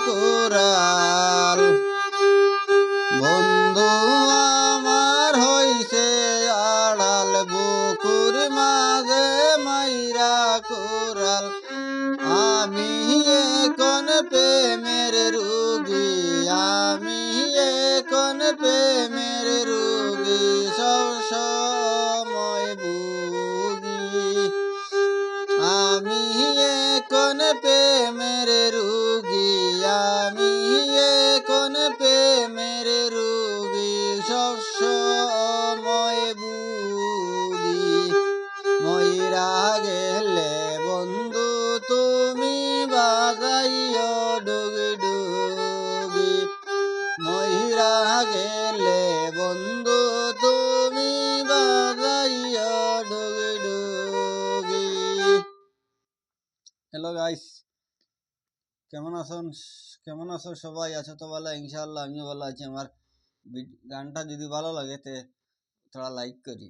Corel বন্ধু আমার হইছে আড়াল বুকুর মাঝে মাইরা কুরাল আমি এখন প্রেমের রুগী আমি এখন প্রেমের রুগী সব সময় ভুগি আমি এখন প্রেমের রুগী আমি এখন প্রেমের রুগী সব সময় ভুগি মইরা গেলে বন্ধু তুমি বাজাইও ডুগি ডুগি মইরা গেলে বন্ধু তুমি বাজাইও ডুগি ডুগি। হ্যালো গাইস, কেমন আছো সবাই? আছো তো ভালো? ইনশাআল্লাহ আমিও ভালো আছি। আমার গানটা যদি ভালো লাগে তে থোড়া লাইক করি।